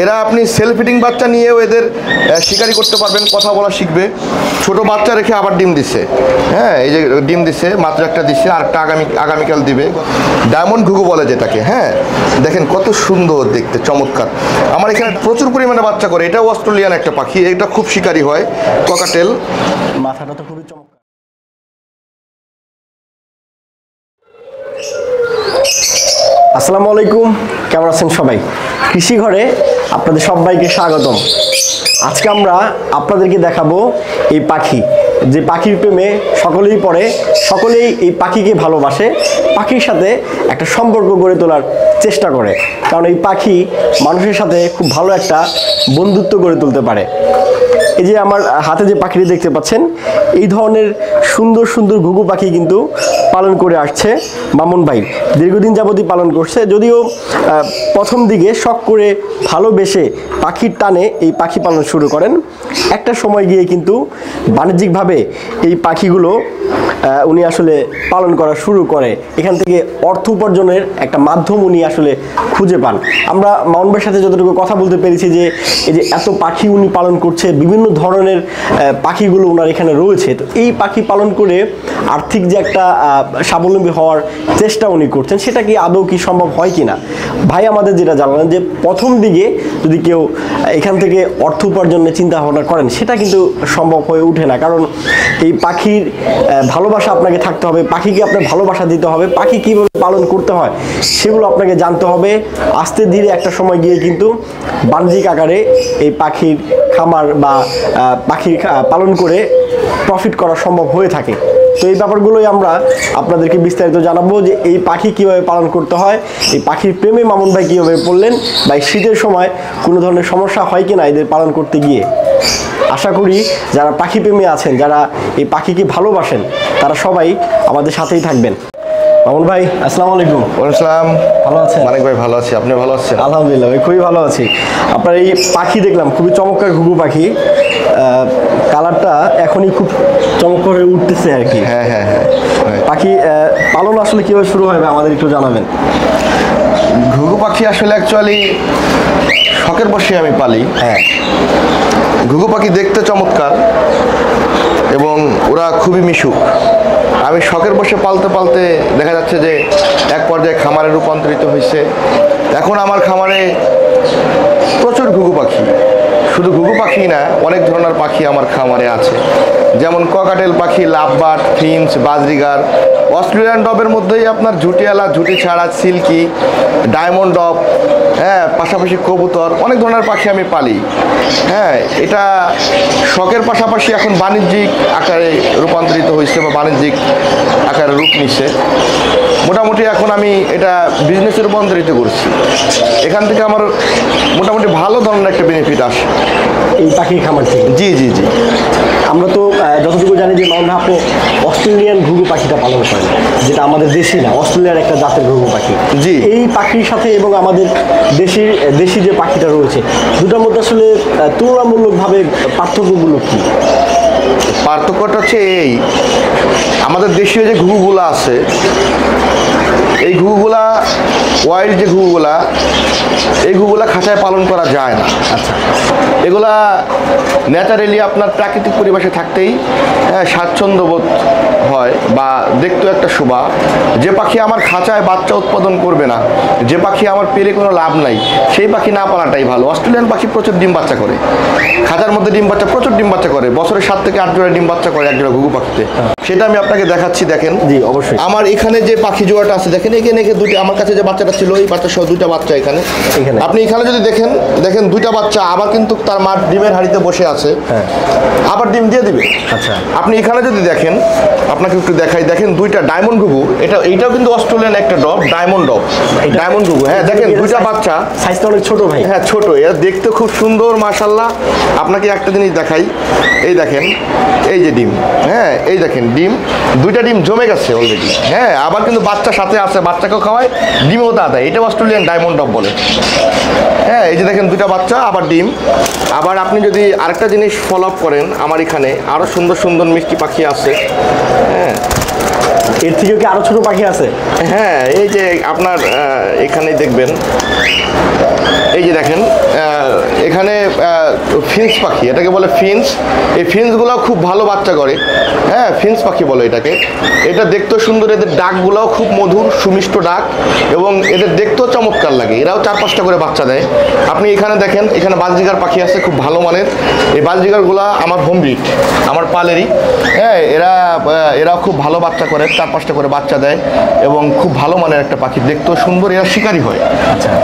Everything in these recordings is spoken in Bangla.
এরা আপনি সেলফ ফিডিং বাচ্চা নিয়েও এদের শিকারি করতে পারবেন, কথা বলা শিখবে। ছোট বাচ্চা রেখে আবার ডিম দিছে, হ্যাঁ এই যে ডিম দিছে, মাত্র একটা দিচ্ছে, আরেকটা আগামীকাল দিবে। ডায়মন্ড ঘুঘু বলে যেটাকে। হ্যাঁ দেখেন কত সুন্দর দেখতে, চমৎকার। আমার এখানে প্রচুর পরিমাণে বাচ্চা করে। এটাও অস্ট্রেলিয়ান একটা পাখি, এটা খুব শিকারি হয়, ককাটেল। মাথাটা তো খুবই চমৎকার। আসসালামু আলাইকুম, কেমন আছেন সবাই? কৃষি ঘরে আপনাদের সবাইকে স্বাগতম। আজকে আমরা আপনাদেরকে দেখাবো এই পাখি, যে পাখির প্রেমে সকলেই পড়ে, সকলেই এই পাখিকে ভালোবাসে, পাখির সাথে একটা সম্পর্ক গড়ে তোলার চেষ্টা করে, কারণ এই পাখি মানুষের সাথে খুব ভালো একটা বন্ধুত্ব গড়ে তুলতে পারে। এই যে আমার হাতে যে পাখিটি দেখতে পাচ্ছেন, এই ধরনের সুন্দর সুন্দর ঘুঘু পাখি কিন্তু পালন করে আসছে মামুন ভাই, দীর্ঘদিন যাবতই পালন করছে। যদিও প্রথম দিকে শখ করে ভালোবেসে পাখির টানে এই পাখি পালন শুরু করেন, একটা সময় গিয়ে কিন্তু বাণিজ্যিকভাবে এই পাখিগুলো উনি আসলে পালন করা শুরু করে। এখান থেকে অর্থ উপার্জনের একটা মাধ্যম উনি আসলে খুঁজে পান। আমরা মামুন ভাইয়ের সাথে যতটুকু কথা বলতে পেরেছি যে এই যে এত পাখি উনি পালন করছে, বিভিন্ন ধরনের পাখিগুলো ওনার এখানে রয়েছে, তো এই পাখি পালন করে আর্থিক যে একটা স্বাবলম্বী হওয়ার চেষ্টা উনি করছেন, সেটা কি আদৌ কি সম্ভব হয় কিনা ভাই আমাদের যেটা জানালেন যে প্রথম দিকে যদি কেউ এখান থেকে অর্থ উপার্জনের চিন্তা ভাবনা করেন, সেটা কিন্তু সম্ভব হয়ে ওঠে না। কারণ এই পাখির ভালোবাসা আপনাকে থাকতে হবে, পাখিকে আপনার ভালোবাসা দিতে হবে, পাখি কীভাবে পালন করতে হয় সেগুলো আপনাকে জানতে হবে। আস্তে ধীরে একটা সময় গিয়ে কিন্তু বাণিজ্যিক আকারে এই পাখির খামার বা পাখির পালন করে প্রফিট করা সম্ভব হয়ে থাকে। তো এই ব্যাপারগুলোই আমরা আপনাদেরকে বিস্তারিত জানাবো, যে এই পাখি কিভাবে পালন করতে হয়, এই পাখির প্রেমে মামুন ভাই কীভাবে পড়লেন, বা শীতের সময় কোনো ধরনের সমস্যা হয় কিনা এদের পালন করতে গিয়ে। আশা করি যারা পাখি প্রেমী আছেন, যারা এই পাখিকে ভালোবাসেন, তারা সবাই আমাদের সাথেই থাকবেন। মামুন ভাই আসসালামু আলাইকুম। আসসালাম, ভালো আছেন? মানিক ভাই ভালো আছি, আপনি ভালো আছেন? আলহামদুলিল্লাহ ভাই, খুবই ভালো আছি। আপনার এই পাখি দেখলাম, খুবই চমৎকার ঘুঘু পাখি, কালারটা এখনই খুব চমৎকার হয়ে উঠতেছে আর কি। হ্যাঁ হ্যাঁ হ্যাঁ। পাখি পালন আসলে কীভাবে শুরু হবে আমাদের একটু জানাবেন। ঘুঘু পাখি আসলে অ্যাকচুয়ালি শখের বসে আমি পালি। হ্যাঁ, ঘুঘু পাখি দেখতে চমৎকার এবং ওরা খুবই মিশুক। আমি শখের বসে পালতে পালতে দেখা যাচ্ছে যে এক পর্যায়ে খামারে রূপান্তরিত হয়েছে। এখন আমার খামারে প্রচুর ঘুঘু পাখি, শুধু ঘুঘু পাখি না, অনেক ধরনের পাখি আমার খামারে আছে, যেমন ককাটেল পাখি, লাভবার্ড, ফিঞ্চ, বাজরিগার। অস্ট্রেলিয়ান ডবের মধ্যেই আপনার ঝুটিওয়ালা, ঝুটি ছাড়া, সিল্কি, ডায়মন্ড ডব, হ্যাঁ, পাশাপাশি কবুতর, অনেক ধরনের পাখি আমি পালি। হ্যাঁ, এটা শখের পাশাপাশি এখন বাণিজ্যিক আকারে রূপান্তরিত হয়েছে বা বাণিজ্যিক আকারে রূপ নিচ্ছে। মোটামুটি এখন আমি এটা বিজনেসে রূপান্তরিত করছি। এখান থেকে আমার মোটামুটি ভালো ধরনের একটা বেনিফিট আসে এই পাখির খামার থেকে। জি জি জি। আমরা তো যতটুকু জানি যে মামুন আপনি অস্ট্রেলিয়ান ঘুঘু পাখিটা পালন করেন, যেটা আমাদের দেশি না, অস্ট্রেলিয়ার একটা জাতের ঘুঘু পাখি। জি। এই পাখির সাথে এবং আমাদের দেশি যে পাখিটা রয়েছে, দুটার মধ্যে আসলে তুলনামূলকভাবে পার্থক্যগুলো কি? পার্থক্যটা হচ্ছে এই, আমাদের দেশীয় যে ঘুঘুগুলো আছে, এই ঘুঘুগুলা, ওয়াইল্ড যে ঘুঘুগুলা, এই ঘুঘুগুলা খাঁচায় পালন করা যায় না। আচ্ছা, এগুলা ন্যাচারালি আপনার প্রাকৃতিক পরিবেশে থাকতেই স্বাচ্ছন্দ্য বোধ হয় বা দেখতেও একটা শোভা। যে পাখি আমার খাঁচায় বাচ্চা উৎপাদন করবে না, যে পাখি আমার পেলে কোনো লাভ নাই, সেই পাখি না পালাটাই ভালো। অস্ট্রেলিয়ান পাখি প্রচুর ডিম বাচ্চা করে, খাঁচার মধ্যে ডিম বাচ্চা, প্রচুর ডিম বাচ্চা করে, বছরে 7 থেকে 8 জোড়া ডিম বাচ্চা করে এক জোড়া ঘুঘু পাখিতে। সেটা আমি আপনাকে দেখাচ্ছি, দেখেন। জি অবশ্যই। আমার এখানে যে পাখি জোড়াটা আছে দেখেন, এখানে দুটি, আমার কাছে যে বাচ্চাটা ছিল, এই বাচ্চা সহ 2টা বাচ্চা এখানে। আপনি এখানে যদি দেখেন, 2টা বাচ্চা আবার কিন্তু তার মা ডিমের হাঁড়িতে বসে আছে, আবার ডিম দিয়ে দিবে। আচ্ছা, আপনি এখানে যদি দেখেন, আপনাকে একটু দেখাই, দেখেন 2টা ডায়মন্ড ঘুঘু, এইটাও কিন্তু অস্ট্রেলিয়ান একটা ডব, ডায়মন্ড ডব, ডায়মন্ড ঘুঘু। হ্যাঁ দেখেন 2টা বাচ্চা, সাইজটা অনেক ছোট ভাই। হ্যাঁ ছোট, এরা দেখতে খুব সুন্দর মাশাআল্লাহ। আপনাকে একটা জিনিস দেখাই, এই দেখেন, এই যে ডিম, হ্যাঁ এই দেখেন ডিম, 2টা ডিম জমে গেছে অলরেডি। হ্যাঁ, আবার কিন্তু বাচ্চা সাথে আছে, বাচ্চাকেও খাওয়ায়, ডিমও তা দেয়। এটা অস্ট্রেলিয়ান ডায়মন্ড ডব বলে। হ্যাঁ, এই যে দেখেন 2টা বাচ্চা, আবার ডিম। আবার আপনি যদি আরেকটা জিনিস ফলো আপ করেন, আমার এখানে আরও সুন্দর সুন্দর মিষ্টি পাখি আছে। হ্যাঁ, এর থেকেও কি আরো ছোট পাখি আছে? হ্যাঁ, এই যে আপনার এখানে দেখবেন, এই যে দেখেন এখানে ফিন্স পাখি, এটাকে বলে ফিন্স। এই ফিন্সগুলো খুব ভালো বাচ্চা করে, হ্যাঁ ফিন্স পাখি বলে এটাকে। এটা দেখতেও সুন্দর, এদের ডাকগুলোও খুব মধুর সুমিষ্ট ডাক, এবং এদের দেখতেও চমৎকার লাগে। এরাও 4-5টা করে বাচ্চা দেয়। আপনি এখানে দেখেন, এখানে বাজরিগার পাখি আছে খুব ভালো মানের। এই বাজরিগারগুলো আমার হোম ব্রিড, আমার পালেরই। হ্যাঁ এরাও খুব ভালো বাচ্চা করে, 4-5টা করে বাচ্চা দেয়, এবং খুব ভালো মানের একটা পাখি, দেখতেও সুন্দর। এরা শিকারি হয়,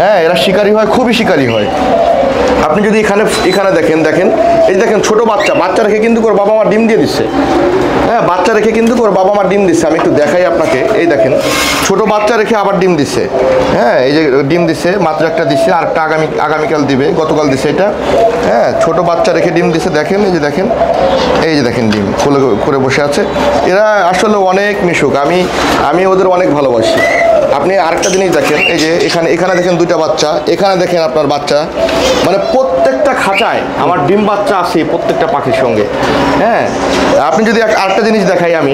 হ্যাঁ এরা শিকারি হয়, খুবই শিকারি হয়। আপনি যদি এখানে দেখেন এই দেখেন ছোট বাচ্চা রেখে কিন্তু ওর বাবা মা ডিম দিয়ে দিচ্ছে। হ্যাঁ বাচ্চা রেখে কিন্তু ওর বাবা মা ডিম দিচ্ছে। আমি একটু দেখাই আপনাকে, এই দেখেন ছোট বাচ্চা রেখে আবার ডিম দিচ্ছে। হ্যাঁ এই যে ডিম দিচ্ছে, মাত্র একটা দিচ্ছে, আর একটা আগামীকাল দিবে, গতকাল দিচ্ছে এটা। হ্যাঁ ছোট বাচ্চা রেখে ডিম দিচ্ছে, দেখেন এই যে দেখেন ডিম করে বসে আছে। এরা আসলে অনেক মিশুক, আমি ওদের অনেক ভালোবাসি। আপনি আরেকটা জিনিস দেখেন, এই যে এখানে দেখেন 2টা বাচ্চা, এখানে দেখেন আপনার বাচ্চা, মানে প্রত্যেকটা খাঁচায় আমার ডিম বাচ্চা আছে প্রত্যেকটা পাখির সঙ্গে। হ্যাঁ আপনি যদি আরেকটা জিনিস দেখাই, আমি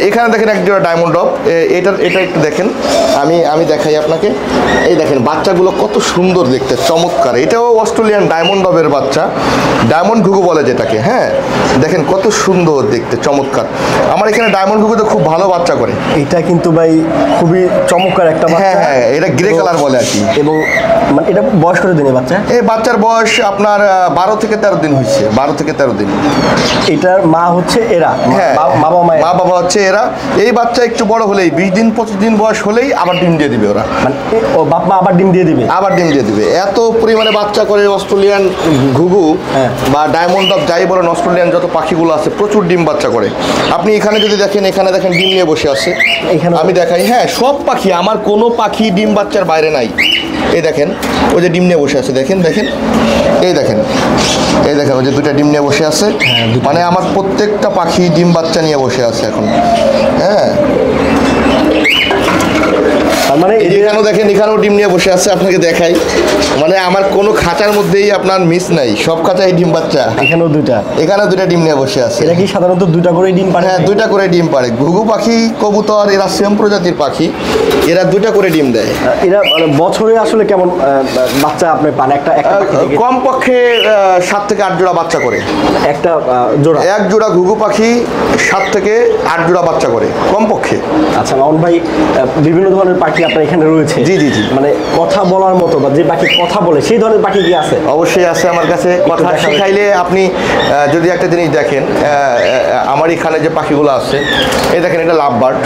এখানে দেখেন এক জোড়া ডায়মন্ড ডব, এটা একটু দেখেন, আমি দেখাই আপনাকে। এই দেখেন বাচ্চাগুলো কত সুন্দর দেখতে, চমৎকার। এটাও অস্ট্রেলিয়ান ডায়মন্ড ডবের বাচ্চা, ডায়মন্ড ঘুঘু বলে যেটাকে। হ্যাঁ দেখেন কত সুন্দর দেখতে, চমৎকার। আমার এখানে ডায়মন্ড ঘুঘু তো খুব ভালো বাচ্চা করে। এটা কিন্তু ভাই খুবই চমৎকার একটা বাচ্চা। হ্যাঁ এটা গ্রে কালার বলে আর কি। এবং মানে এটা বয়স কত দিনে বাচ্চা? এই বাচ্চার বয়স আপনার 12 থেকে 13 দিন হয়েছে, 12 থেকে 13 দিন। এটার মা হচ্ছে এরা, হ্যাঁ মা বাবা হচ্ছে এরা। এই বাচ্চা একটু বড় হলেই 20-25 দিন বয়স হলেই আবার ডিম দিয়ে দিবে ওরা, মানে ও বাপ মা আবার ডিম দিয়ে দিবে, এত পরিমাণে বাচ্চা করে অস্ট্রেলিয়ান ঘুঘু বা ডায়মন্ড ডব যাই বলেন, অস্ট্রেলিয়ান যত পাখিগুলো আছে প্রচুর ডিম বাচ্চা করে। আপনি এখানে যদি দেখেন, এখানে দেখেন ডিম নিয়ে বসে আছে। এখানে আমি দেখাই, হ্যাঁ সব পাখি, আমার কোনো পাখি ডিম বাচ্চার বাইরে নাই। এই দেখেন ওই যে ডিম নিয়ে বসে আছে, দেখেন এই দেখেন ওই যে 2টা ডিম নিয়ে বসে আছে। মানে আমার প্রত্যেকটা পাখি ডিম বাচ্চা নিয়ে বসে আছে এখন। হ্যাঁ মানে এখানেও দেখেন, এখানেও ডিম নিয়ে বসে আছে, আপনাকে দেখাই। মানে আমার কোনো খাঁচার মধ্যেই আপনার মিস নাই, সব খাঁচায় ডিম বাচ্চা। এখানেও 2টা ডিম নিয়ে বসে আছে। এটা কি সাধারণত 2টা করে ডিম পারে? হ্যাঁ 2টা করে ডিম পারে। ঘুঘু পাখি, কবুতর এরা সেম প্রজাতির পাখি, এরা 2টা করে ডিম দেয়। এরা মানে বছরে আসলে কেমন বাচ্চা আপনি পান? একটা কমপক্ষে 7 থেকে 8 জোড়া বাচ্চা করে। একটা জোড়া, এক জোড়া ঘুঘু পাখি 7 থেকে 8 জোড়া বাচ্চা করে কমপক্ষে। আচ্ছা মামুন ভাই, বিভিন্ন ধরনের পাখি আপনার এখানে রয়েছে। জি মানে কথা বলার মতো বা যে পাখি কথা বলে সেই ধরনের পাখি কি আছে? অবশ্যই আছে আমার কাছে। কথা শিখাইলে আপনি যদি একটা জিনিস দেখেন, আমার এখানে যে পাখিগুলো আছে, এই দেখেন এটা লাভ বার্ড,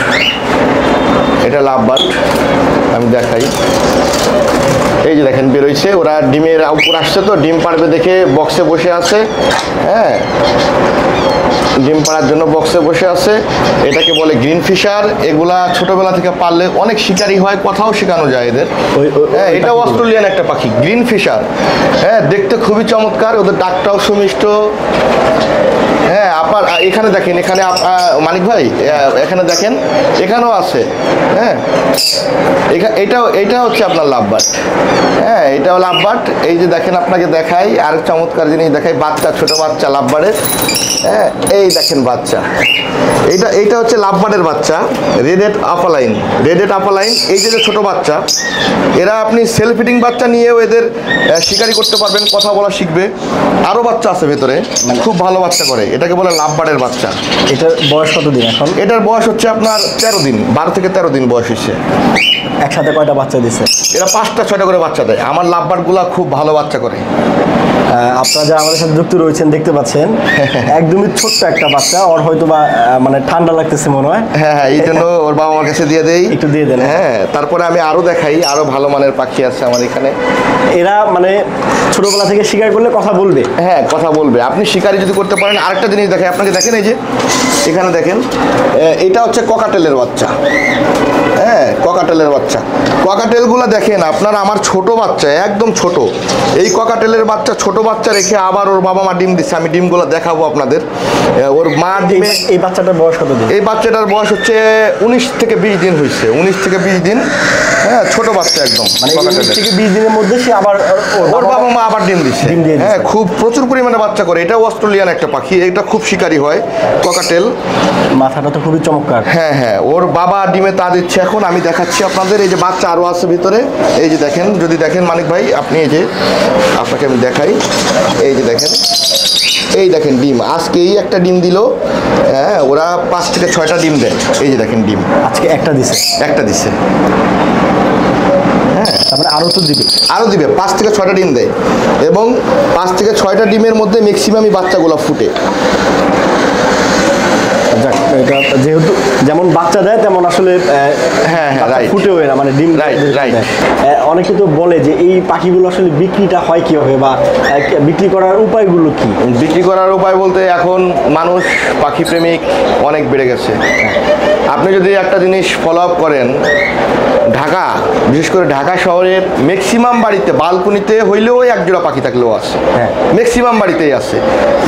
আমি দেখাই। এই যে দেখেন বেরোইছে, ওরা ডিমের উপর আসছে, তো ডিম পাড়বে দেখে বক্সে বসে আছে। হ্যাঁ ডিম পাড়ার জন্য বক্সে বসে আছে। এটাকে বলে গ্রিন ফিশার। এগুলা ছোটবেলা থেকে পারলে অনেক শিকারি হয়, কথাও শেখানো যায় এদের। হ্যাঁ এটাও অস্ট্রেলিয়ান একটা পাখি, গ্রিন ফিশার। হ্যাঁ দেখতে খুবই চমৎকার, ওদের ডাকটাও সুমিষ্ট। হ্যাঁ আপনার এখানে দেখেন, এখানে মানিক ভাই এখানে দেখেন, এখানেও আছে। হ্যাঁ এটা হচ্ছে আপনার লাভবার্ড। হ্যাঁ এটাও লাভবার্ড। এই যে দেখেন, আপনাকে দেখাই আর চমৎকার জিনিস দেখাই, বাচ্চা, ছোট বাচ্চা লাভবার্ডের। হ্যাঁ এই দেখেন বাচ্চা, এইটা হচ্ছে লাভবার্ডের বাচ্চা, রেডেড আপালাইন। এই যে ছোট বাচ্চা, এরা আপনি সেলফ ফিডিং বাচ্চা নিয়েও এদের শিকারি করতে পারবেন, কথা বলা শিখবে। আরও বাচ্চা আছে ভেতরে, খুব ভালো বাচ্চা করে। এটাকে বলে লাভবার্ডের বাচ্চা। এটার বয়স কত দিন এখন? এটার বয়স হচ্ছে আপনার 13 দিন, 12 থেকে 13 দিন বয়স হচ্ছে। একসাথে কয়টা বাচ্চা দিচ্ছে? এরা 5টা-6টা করে বাচ্চা দেয়। আমার লাভবার্ডগুলো খুব ভালো বাচ্চা করে। আপনারা যারা আমাদের সাথে যুক্ত রয়েছেন দেখতে পাচ্ছেন, একদমই ছোট্ট একটা বাচ্চা। ওর হয়তো বা মানে ঠান্ডা লাগতেছে মনে হয়। হ্যাঁ এই জন্য ওর বাবা আমার কাছে দিয়ে দেই, একটু দিয়ে দেন। হ্যাঁ তারপরে আমি আরো দেখাই, আরো ভালো মানের পাখি আছে আমার এখানে। এরা মানে ছোটবেলা থেকে শিকার করলে কথা বলবে। হ্যাঁ কথা বলবে, আপনি শিকারি যদি করতে পারেন। আরেকটা জিনিস দেখাই আপনাকে, দেখেন এই যে এখানে দেখেন, এটা হচ্ছে ককাটেলের বাচ্চা। হ্যাঁ ককাটেলগুলো দেখেন আপনার, আমার ছোট বাচ্চা, একদম ছোট। এই ককাটেলের বাচ্চা, ছোট বাচ্চা রেখে আবার ওর বাবা মা ডিম দিচ্ছে। আমি ডিমগুলো দেখাবো আপনাদের। ওর মা ডিমে, এই বাচ্চাটার বয়স কত দিন? এই বাচ্চাটার বয়স হচ্ছে 19 থেকে 20 দিন হয়েছে, 19 থেকে 20 দিন। হ্যাঁ ছোট বাচ্চা একদম, মানে ককাটেলের। 20 দিনের মধ্যে সে আবার ওর বাবা মা আবার ডিম দিচ্ছে। ডিম দিয়ে দিচ্ছে। হ্যাঁ, খুব প্রচুর পরিমাণে বাচ্চা করে। এটা অস্ট্রেলিয়ান একটা পাখি, এটা খুব শিকারী হয়, ককাটেল। মাথাটা তো খুবই চমৎকার। হ্যাঁ হ্যাঁ, ওর বাবা ডিমে তা দিচ্ছে এখন। আমি দেখাচ্ছি আপনাদের, এই যে বাচ্চা আরও আছে ভিতরে, এই যে দেখেন, যদি দেখেন মানিক ভাই আপনি, এই যে আপনাকে আমি দেখাই, এই যে দেখেন, এই দেখেন ডিম, আজকেই একটা ডিম দিল। হ্যাঁ, ওরা 5 থেকে 6টা ডিম দেয়। এই যে দেখেন ডিম আজকে একটা দিছে, একটা দিচ্ছে। তারপরে আরও তো দিবে। আরও দিবে, 5 থেকে 6টা ডিম দেয় এবং 5 থেকে 6টা ডিমের মধ্যে ম্যাক্সিমামই বাচ্চাগুলো ফুটে। যাক, এটা যেহেতু যেমন বাচ্চা দেয় তেমন আসলে হ্যাঁ, বাচ্চা right. ফুটেও না, মানে ডিম Right, right. দেয়। অনেকে তো বলে যে এই পাখিগুলো আসলে বিক্রিটা হয় কিভাবে, বা বিক্রি করার উপায়গুলো কি? বিক্রি করার উপায় বলতে এখন মানুষ পাখি প্রেমিক অনেক বেড়ে গেছে। আপনি যদি একটা জিনিস ফলো আপ করেন, ঢাকা, বিশেষ করে ঢাকা শহরের ম্যাক্সিমাম বাড়িতে বালকনিতে হইলেও এক জোড়া পাখি থাকলেও আছে। হ্যাঁ। ম্যাক্সিমাম বাড়িতেই আছে।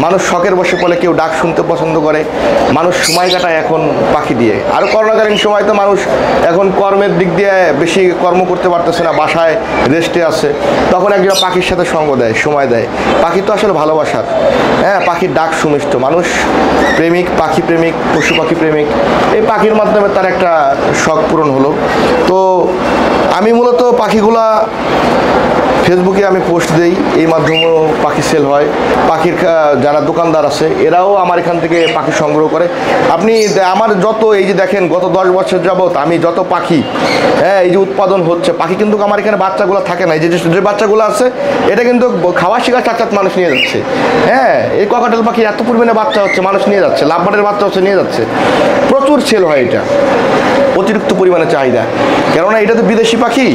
মানুষ শখের বসে পড়ে, কেউ ডাক শুনতে পছন্দ করে, মানুষ সময় কাটায় এখন পাখি দিয়ে। আর করোনাকালীন সময় তো মানুষ এখন কর্মের দিক দিয়ে বেশি কর্ম করতে পারতেছে না, বাসায় রেস্টে আছে, তখন একজোড়া পাখির সাথে সঙ্গ দেয়, সময় দেয়। পাখি তো আসলে ভালোবাসার, হ্যাঁ, পাখির ডাক সুমিষ্ট, মানুষ প্রেমিক, পাখি প্রেমিক, পশু পাখি প্রেমিক, এই পাখির মাধ্যমে তার একটা শখ পূরণ হলো। তো আমি মূলত পাখিগুলা ফেসবুকে আমি পোস্ট দেই, এই মাধ্যমেও পাখি সেল হয়। পাখির যারা দোকানদার আছে এরাও আমার এখান থেকে পাখি সংগ্রহ করে। আপনি আমার যত, এই যে দেখেন গত 10 বছর যাবত আমি যত পাখি, হ্যাঁ, এই যে উৎপাদন হচ্ছে পাখি, কিন্তু আমার এখানে বাচ্চাগুলো থাকে না। এই যে বাচ্চাগুলো আছে এটা কিন্তু খাওয়া শিখা চাচাত মানুষ নিয়ে যাচ্ছে। হ্যাঁ, এই ককাটেল পাখি এত পরিমাণে বাচ্চা হচ্ছে, মানুষ নিয়ে যাচ্ছে, লাভবারের বাচ্চা হচ্ছে, নিয়ে যাচ্ছে, প্রচুর সেল হয় এটা, অতিরিক্ত পরিমাণে চাহিদা। কেননা এটা তো বিদেশি পাখি,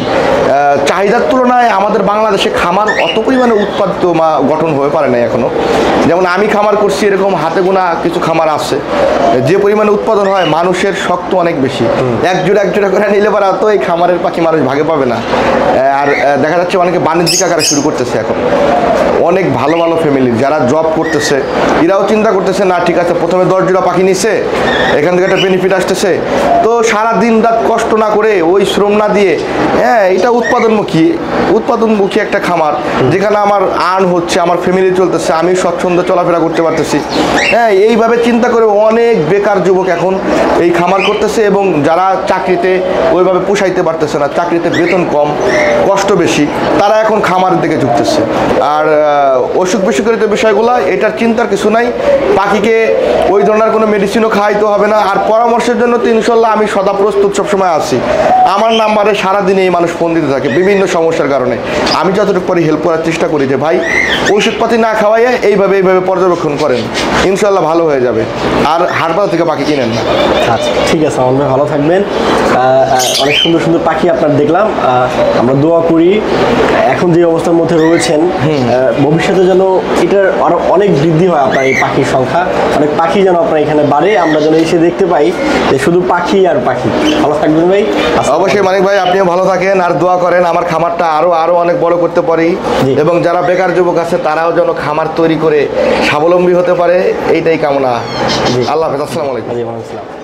চাহিদার তুলনায় আমাদের বাংলাদেশে খামার অত পরিমাণে উৎপাদিত গঠন হয়ে পারে না এখনো। যেমন আমি খামার করছি, এরকম হাতে গোনা কিছু খামার আছে, যে পরিমাণে উৎপাদন হয়, মানুষের শক্ত অনেক বেশি। এক জোড়া করে নিলে পারা তো এই খামারের পাখি মানুষ ভাগে পাবে না। আর দেখা যাচ্ছে অনেকে বাণিজ্যিক আকারে শুরু করতেছে এখন। অনেক ভালো ভালো ফ্যামিলির যারা জব করতেছে এরাও চিন্তা করতেছে, না ঠিক আছে, প্রথমে 10 জোড়া পাখি নিছে, এখান থেকে একটা বেনিফিট আসতেছে, তো সারা দিন রাত কষ্ট না করে, ওই শ্রম না দিয়ে, হ্যাঁ, এটা উৎপাদনমুখী একটা খামার, যেখানে আমার আর্ন হচ্ছে, আমার ফ্যামিলি চলতেছে, আমি স্বচ্ছন্দে চলাফেরা করতে পারতেছি। হ্যাঁ, এইভাবে চিন্তা করে অনেক বেকার যুবক এখন এই খামার করতেছে, এবং যারা চাকরিতে ওইভাবে পোষাইতে পারতেছে না, চাকরিতে বেতন কম, কষ্ট বেশি, তারা এখন খামারের দিকে ঝুঁকতেছে। আর অসুখ বিসুখের বিষয়গুলো, এটার চিন্তার কিছু নাই। পাখিকে ওই ধরনের কোনো মেডিসিনও খাওয়াইতে হবে না। আর পরামর্শের জন্য তো ইনশাল্লাহ আমি সদা প্রস্তুত, সবসময় আছি। আমার নাম্বারে সারাদিনে এই মানুষ ফোন দিতে থাকে বিভিন্ন সমস্যার কারণে। আমি যতটুকু পারি হেল্প করার চেষ্টা করি, যে ভাই ওষুধপাতি না খাওয়াইয়ে এইভাবে পর্যবেক্ষণ করেন, ইনশাল্লাহ ভালো হয়ে যাবে। আর হাটবাজার থেকে পাখি কিনেন না। আচ্ছা, ঠিক আছে আমার ভাই, ভালো থাকবেন। অনেক সুন্দর সুন্দর পাখি আপনার দেখলাম। আমরা দোয়া করি এখন যে অবস্থার মধ্যে রয়েছেন, ভবিষ্যতে যেন এটার আরো অনেক বৃদ্ধি হয়, আপনার এই পাখির সংখ্যা, অনেক পাখি যেন আপনার এখানে বাড়ে, আমরা যেন এসে দেখতে পাই যে শুধু পাখি আর পাখি। ভালো থাকবেন ভাই। অবশ্যই মানিক ভাই, আপনিও ভালো থাকেন, আর দোয়া করেন আমার খামারটা আরো অনেক বড় করতে পারি, এবং যারা বেকার যুবক আছে তারাও যেন খামার তৈরি করে স্বাবলম্বী হতে পারে, এইটাই কামনা। আল্লাহ হাফেজ, আসসালামু আলাইকুম।